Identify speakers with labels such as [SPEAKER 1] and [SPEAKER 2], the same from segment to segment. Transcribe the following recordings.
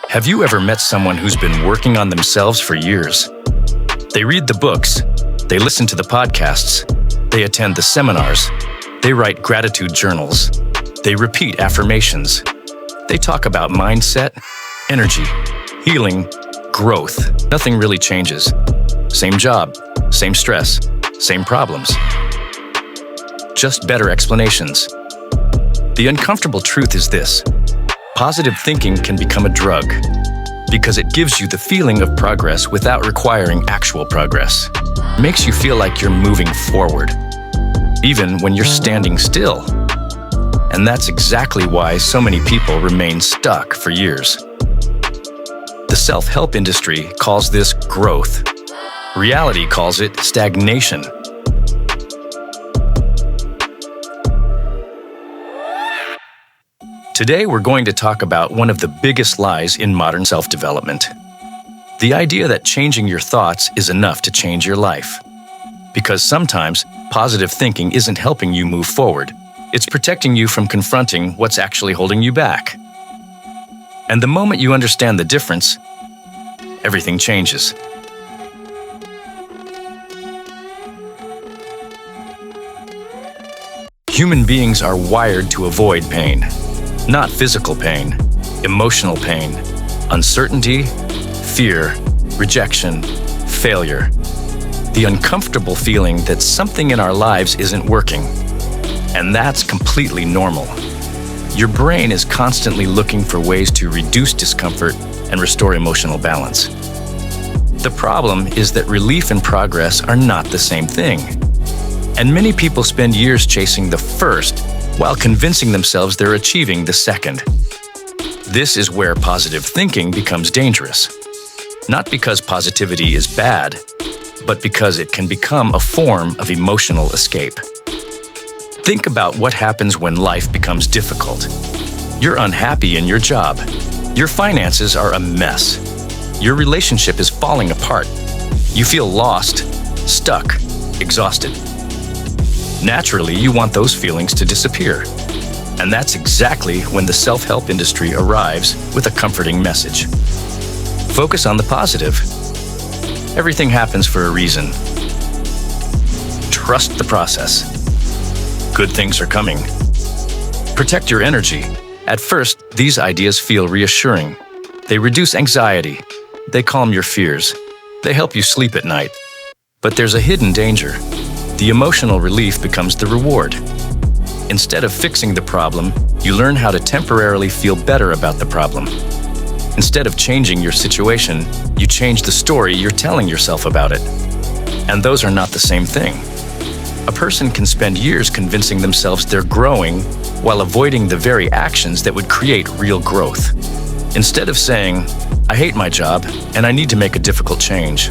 [SPEAKER 1] Have you ever met someone who's been working on themselves for years? They read the books, they listen to the podcasts, they attend the seminars, they write gratitude journals, they repeat affirmations, they talk about mindset, energy, healing, growth. Nothing really changes. Same job, same stress, same problems. Just better explanations. The uncomfortable truth is this: positive thinking can become a drug because it gives you the feeling of progress without requiring actual progress. It makes you feel like you're moving forward, even when you're standing still. And that's exactly why so many people remain stuck for years. The self-help industry calls this growth. Reality calls it stagnation. Today, we're going to talk about one of the biggest lies in modern self-development. The idea that changing your thoughts is enough to change your life. Because sometimes, positive thinking isn't helping you move forward. It's protecting you from confronting what's actually holding you back. And the moment you understand the difference, everything changes. Human beings are wired to avoid pain. Not physical pain, emotional pain, uncertainty, fear, rejection, failure. The uncomfortable feeling that something in our lives isn't working. And that's completely normal. Your brain is constantly looking for ways to reduce discomfort and restore emotional balance. The problem is that relief and progress are not the same thing. And many people spend years chasing the first while convincing themselves they're achieving the second. This is where positive thinking becomes dangerous. Not because positivity is bad, but because it can become a form of emotional escape. Think about what happens when life becomes difficult. You're unhappy in your job. Your finances are a mess. Your relationship is falling apart. You feel lost, stuck, exhausted. Naturally, you want those feelings to disappear. And that's exactly when the self-help industry arrives with a comforting message. Focus on the positive. Everything happens for a reason. Trust the process. Good things are coming. Protect your energy. At first, these ideas feel reassuring. They reduce anxiety. They calm your fears. They help you sleep at night. But there's a hidden danger. The emotional relief becomes the reward. Instead of fixing the problem, you learn how to temporarily feel better about the problem. Instead of changing your situation, you change the story you're telling yourself about it. And those are not the same thing. A person can spend years convincing themselves they're growing while avoiding the very actions that would create real growth. Instead of saying, "I hate my job and I need to make a difficult change,"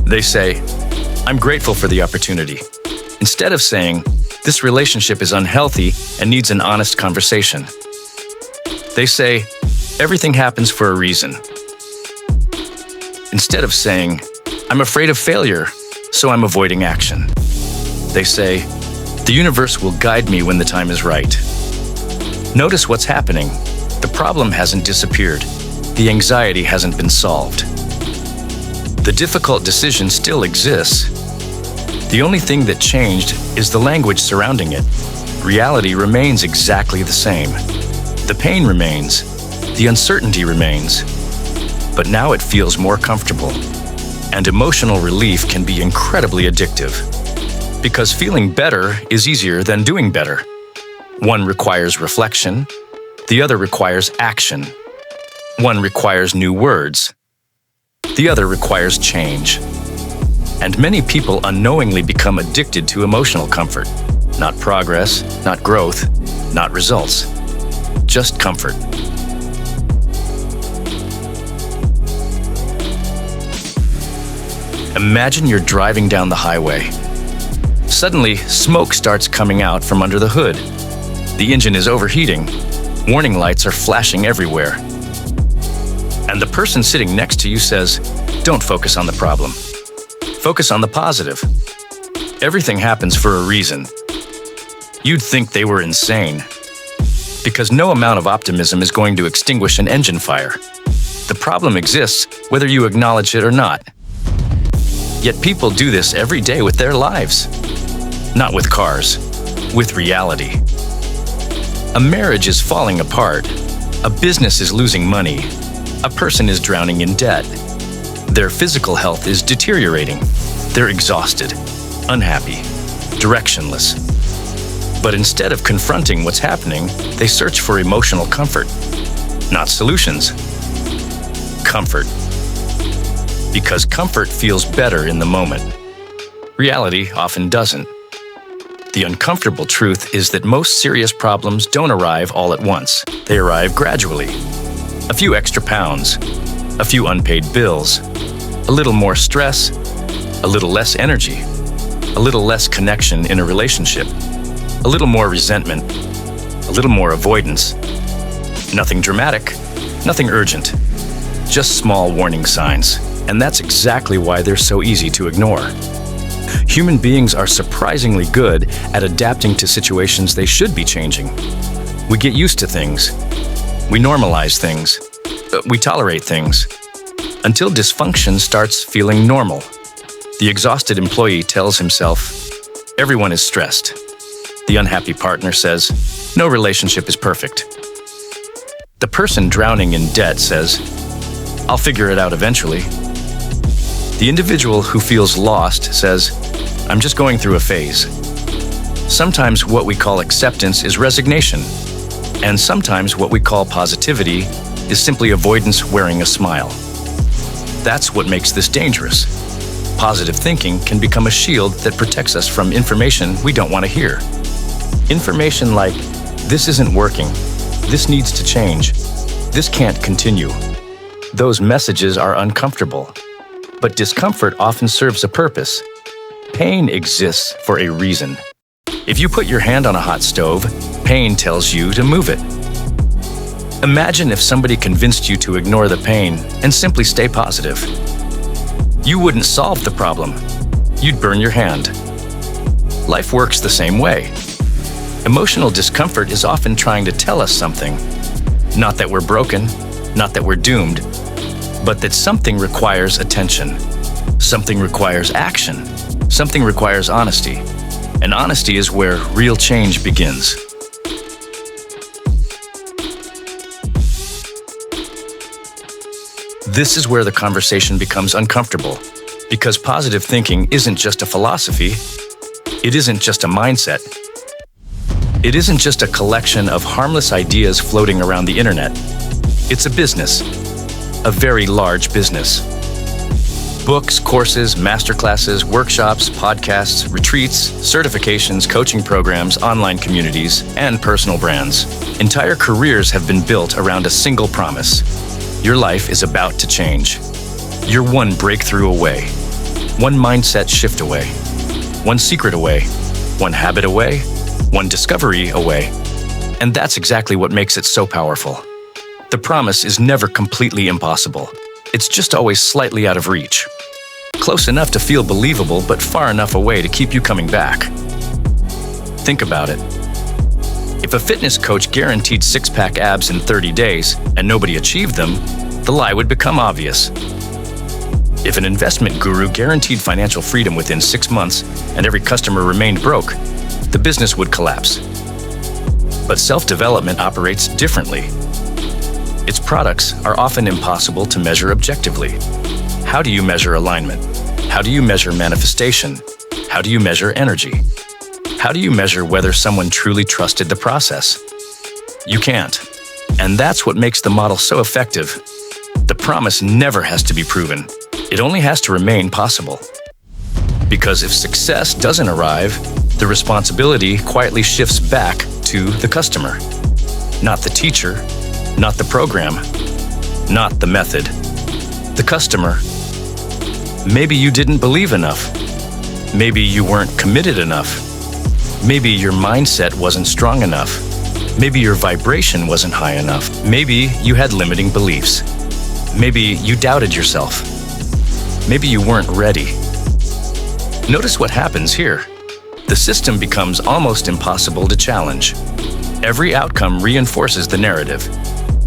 [SPEAKER 1] they say, "I'm grateful for the opportunity." Instead of saying, "This relationship is unhealthy and needs an honest conversation," they say, "Everything happens for a reason." Instead of saying, "I'm afraid of failure, so I'm avoiding action," they say, "The universe will guide me when the time is right." Notice what's happening. The problem hasn't disappeared. The anxiety hasn't been solved. The difficult decision still exists. The only thing that changed is the language surrounding it. Reality remains exactly the same. The pain remains. The uncertainty remains. But now it feels more comfortable. And emotional relief can be incredibly addictive. Because feeling better is easier than doing better. One requires reflection. The other requires action. One requires new words. The other requires change. And many people unknowingly become addicted to emotional comfort. Not progress, not growth, not results. Just comfort. Imagine you're driving down the highway. Suddenly, smoke starts coming out from under the hood. The engine is overheating. Warning lights are flashing everywhere. And the person sitting next to you says, "Don't focus on the problem. Focus on the positive. Everything happens for a reason." You'd think they were insane. Because no amount of optimism is going to extinguish an engine fire. The problem exists whether you acknowledge it or not. Yet people do this every day with their lives. Not with cars, with reality. A marriage is falling apart. A business is losing money. A person is drowning in debt. Their physical health is deteriorating. They're exhausted, unhappy, directionless. But instead of confronting what's happening, they search for emotional comfort. Not solutions. Comfort. Because comfort feels better in the moment. Reality often doesn't. The uncomfortable truth is that most serious problems don't arrive all at once. They arrive gradually. A few extra pounds, a few unpaid bills, a little more stress, a little less energy, a little less connection in a relationship, a little more resentment, a little more avoidance. Nothing dramatic, nothing urgent, just small warning signs. And that's exactly why they're so easy to ignore. Human beings are surprisingly good at adapting to situations they should be changing. We get used to things. We normalize things. We tolerate things. Until dysfunction starts feeling normal. The exhausted employee tells himself, everyone is stressed. The unhappy partner says, no relationship is perfect. The person drowning in debt says, I'll figure it out eventually. The individual who feels lost says, I'm just going through a phase. Sometimes what we call acceptance is resignation, and sometimes what we call positivity is simply avoidance wearing a smile. That's what makes this dangerous. Positive thinking can become a shield that protects us from information we don't want to hear. Information like, this isn't working, this needs to change, this can't continue. Those messages are uncomfortable. But discomfort often serves a purpose. Pain exists for a reason. If you put your hand on a hot stove, pain tells you to move it. Imagine if somebody convinced you to ignore the pain and simply stay positive. You wouldn't solve the problem. You'd burn your hand. Life works the same way. Emotional discomfort is often trying to tell us something. Not that we're broken, not that we're doomed, but that something requires attention. Something requires action. Something requires honesty. And honesty is where real change begins. This is where the conversation becomes uncomfortable, because positive thinking isn't just a philosophy. It isn't just a mindset. It isn't just a collection of harmless ideas floating around the internet. It's a business. A very large business. Books, courses, masterclasses, workshops, podcasts, retreats, certifications, coaching programs, online communities, and personal brands. Entire careers have been built around a single promise. Your life is about to change. You're one breakthrough away, one mindset shift away, one secret away, one habit away, one discovery away. And that's exactly what makes it so powerful. The promise is never completely impossible. It's just always slightly out of reach. Close enough to feel believable, but far enough away to keep you coming back. Think about it. If a fitness coach guaranteed six-pack abs in 30 days and nobody achieved them, the lie would become obvious. If an investment guru guaranteed financial freedom within 6 months and every customer remained broke, the business would collapse. But self-development operates differently. Its products are often impossible to measure objectively. How do you measure alignment? How do you measure manifestation? How do you measure energy? How do you measure whether someone truly trusted the process? You can't. And that's what makes the model so effective. The promise never has to be proven. It only has to remain possible. Because if success doesn't arrive, the responsibility quietly shifts back to the customer. Not the teacher, not the program, not the method. The customer. Maybe you didn't believe enough. Maybe you weren't committed enough. Maybe your mindset wasn't strong enough. Maybe your vibration wasn't high enough. Maybe you had limiting beliefs. Maybe you doubted yourself. Maybe you weren't ready. Notice what happens here. The system becomes almost impossible to challenge. Every outcome reinforces the narrative.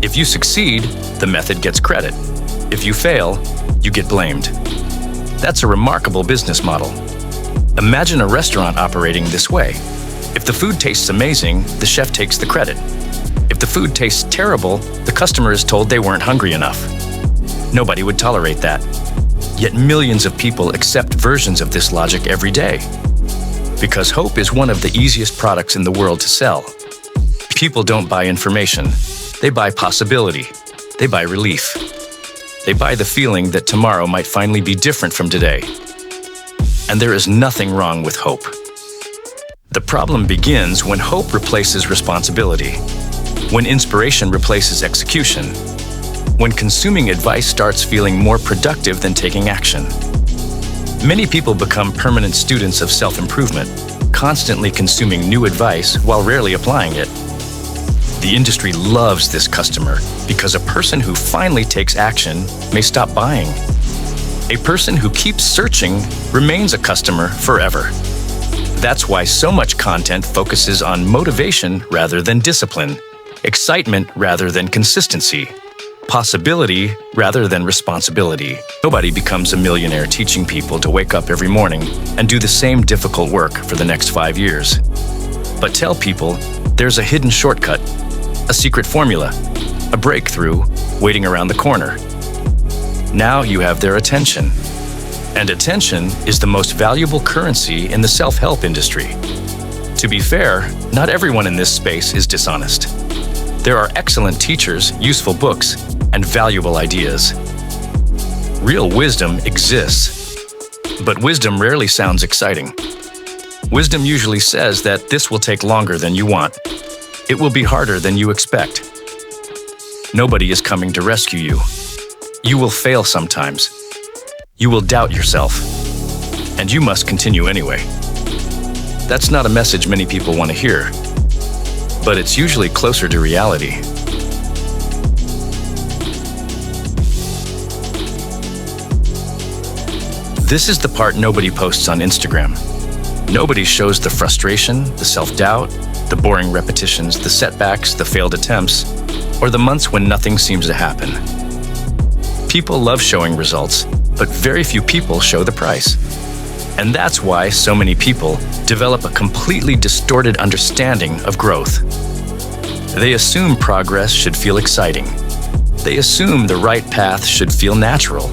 [SPEAKER 1] If you succeed, the method gets credit. If you fail, you get blamed. That's a remarkable business model. Imagine a restaurant operating this way. If the food tastes amazing, the chef takes the credit. If the food tastes terrible, the customer is told they weren't hungry enough. Nobody would tolerate that. Yet millions of people accept versions of this logic every day. Because hope is one of the easiest products in the world to sell. People don't buy information. They buy possibility. They buy relief. They buy the feeling that tomorrow might finally be different from today. And there is nothing wrong with hope. The problem begins when hope replaces responsibility, when inspiration replaces execution, when consuming advice starts feeling more productive than taking action. Many people become permanent students of self-improvement, constantly consuming new advice while rarely applying it. The industry loves this customer because a person who finally takes action may stop buying. A person who keeps searching remains a customer forever. That's why so much content focuses on motivation rather than discipline, excitement rather than consistency, possibility rather than responsibility. Nobody becomes a millionaire teaching people to wake up every morning and do the same difficult work for the next 5 years. But tell people there's a hidden shortcut, a secret formula, a breakthrough waiting around the corner. Now you have their attention. And attention is the most valuable currency in the self-help industry. To be fair, not everyone in this space is dishonest. There are excellent teachers, useful books, and valuable ideas. Real wisdom exists, but wisdom rarely sounds exciting. Wisdom usually says that this will take longer than you want. It will be harder than you expect. Nobody is coming to rescue you. You will fail sometimes. You will doubt yourself. And you must continue anyway. That's not a message many people want to hear, but it's usually closer to reality. This is the part nobody posts on Instagram. Nobody shows the frustration, the self-doubt, the boring repetitions, the setbacks, the failed attempts, or the months when nothing seems to happen. People love showing results, but very few people show the price. And that's why so many people develop a completely distorted understanding of growth. They assume progress should feel exciting. They assume the right path should feel natural.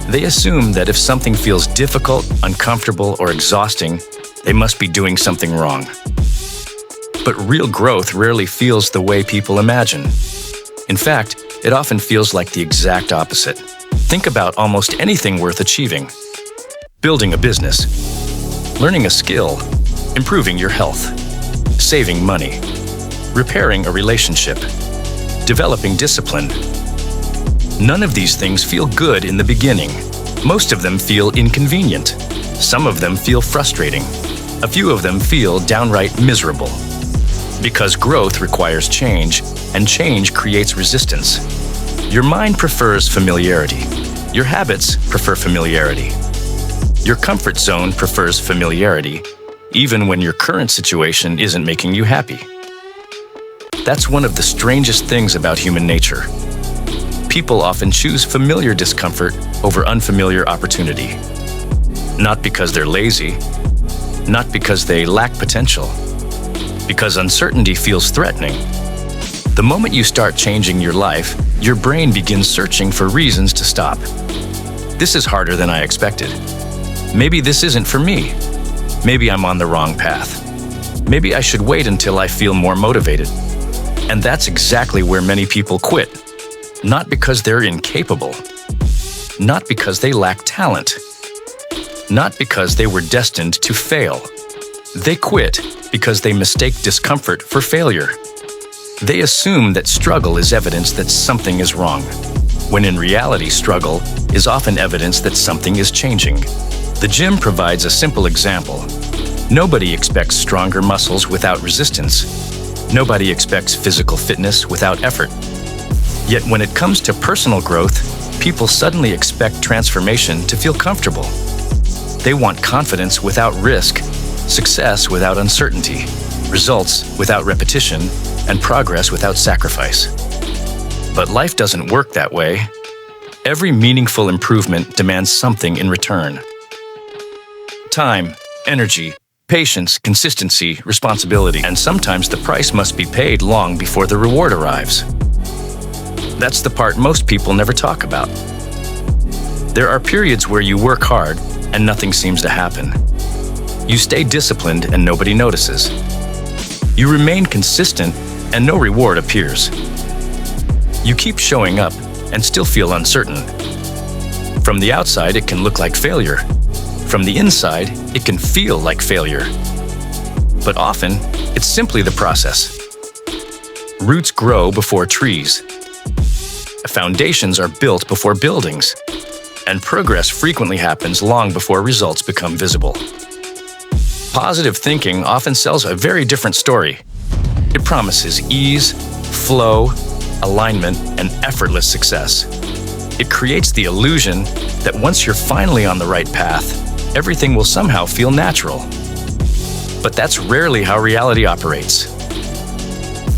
[SPEAKER 1] They assume that if something feels difficult, uncomfortable, or exhausting, they must be doing something wrong. But real growth rarely feels the way people imagine. In fact, it often feels like the exact opposite. Think about almost anything worth achieving. Building a business, learning a skill, improving your health, saving money, repairing a relationship, developing discipline. None of these things feel good in the beginning. Most of them feel inconvenient. Some of them feel frustrating. A few of them feel downright miserable. Because growth requires change, and change creates resistance. Your mind prefers familiarity. Your habits prefer familiarity. Your comfort zone prefers familiarity, even when your current situation isn't making you happy. That's one of the strangest things about human nature. People often choose familiar discomfort over unfamiliar opportunity. Not because they're lazy, not because they lack potential, because uncertainty feels threatening. The moment you start changing your life, your brain begins searching for reasons to stop. This is harder than I expected. Maybe this isn't for me. Maybe I'm on the wrong path. Maybe I should wait until I feel more motivated. And that's exactly where many people quit. Not because they're incapable. Not because they lack talent. Not because they were destined to fail. They quit because they mistake discomfort for failure. They assume that struggle is evidence that something is wrong, when in reality struggle is often evidence that something is changing. The gym provides a simple example. Nobody expects stronger muscles without resistance. Nobody expects physical fitness without effort. Yet when it comes to personal growth, people suddenly expect transformation to feel comfortable. They want confidence without risk, success without uncertainty, results without repetition, and progress without sacrifice. But life doesn't work that way. Every meaningful improvement demands something in return. Time, energy, patience, consistency, responsibility, and sometimes the price must be paid long before the reward arrives. That's the part most people never talk about. There are periods where you work hard and nothing seems to happen. You stay disciplined and nobody notices. You remain consistent and no reward appears. You keep showing up and still feel uncertain. From the outside, it can look like failure. From the inside, it can feel like failure. But often, it's simply the process. Roots grow before trees. Foundations are built before buildings. And progress frequently happens long before results become visible. Positive thinking often sells a very different story. It promises ease, flow, alignment, and effortless success. It creates the illusion that once you're finally on the right path, everything will somehow feel natural. But that's rarely how reality operates.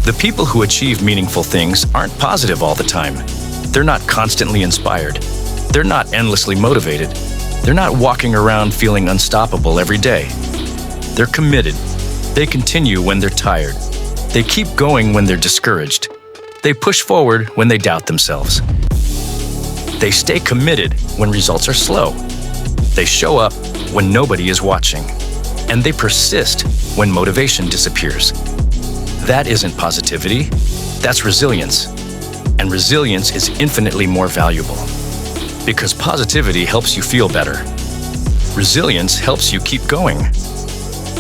[SPEAKER 1] The people who achieve meaningful things aren't positive all the time. They're not constantly inspired. They're not endlessly motivated. They're not walking around feeling unstoppable every day. They're committed. They continue when they're tired. They keep going when they're discouraged. They push forward when they doubt themselves. They stay committed when results are slow. They show up when nobody is watching. And they persist when motivation disappears. That isn't positivity. That's resilience. And resilience is infinitely more valuable. Because positivity helps you feel better. Resilience helps you keep going.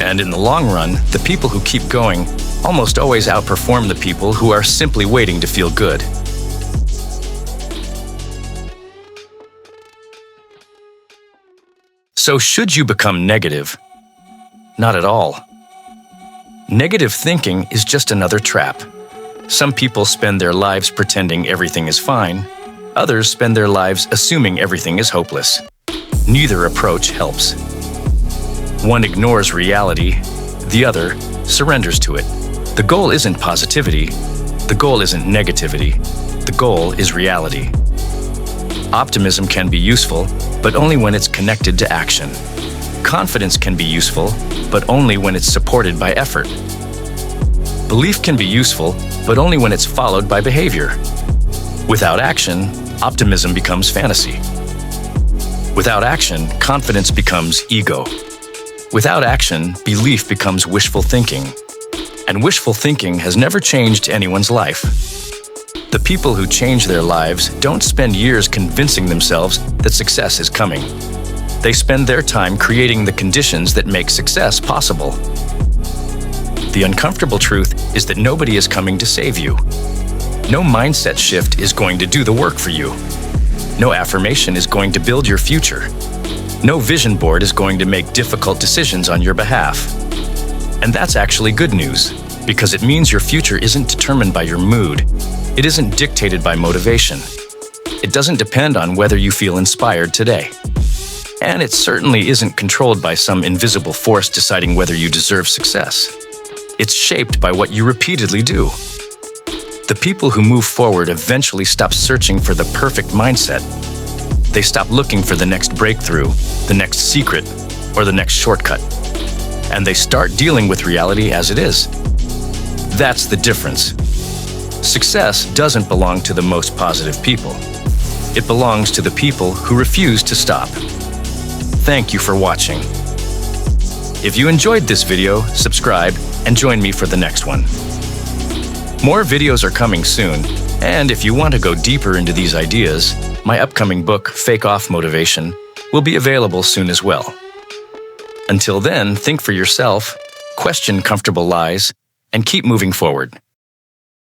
[SPEAKER 1] And in the long run, the people who keep going almost always outperform the people who are simply waiting to feel good. So should you become negative? Not at all. Negative thinking is just another trap. Some people spend their lives pretending everything is fine. Others spend their lives assuming everything is hopeless. Neither approach helps. One ignores reality, the other surrenders to it. The goal isn't positivity. The goal isn't negativity. The goal is reality. Optimism can be useful, but only when it's connected to action. Confidence can be useful, but only when it's supported by effort. Belief can be useful, but only when it's followed by behavior. Without action, optimism becomes fantasy. Without action, confidence becomes ego. Without action, belief becomes wishful thinking. And wishful thinking has never changed anyone's life. The people who change their lives don't spend years convincing themselves that success is coming. They spend their time creating the conditions that make success possible. The uncomfortable truth is that nobody is coming to save you. No mindset shift is going to do the work for you. No affirmation is going to build your future. No vision board is going to make difficult decisions on your behalf. And that's actually good news, because it means your future isn't determined by your mood. It isn't dictated by motivation. It doesn't depend on whether you feel inspired today. And it certainly isn't controlled by some invisible force deciding whether you deserve success. It's shaped by what you repeatedly do. The people who move forward eventually stop searching for the perfect mindset. They stop looking for the next breakthrough, the next secret, or the next shortcut. And they start dealing with reality as it is. That's the difference. Success doesn't belong to the most positive people. It belongs to the people who refuse to stop. Thank you for watching. If you enjoyed this video, subscribe and join me for the next one. More videos are coming soon, and if you want to go deeper into these ideas, my upcoming book, Fake Off Motivation, will be available soon as well. Until then, think for yourself, question comfortable lies, and keep moving forward.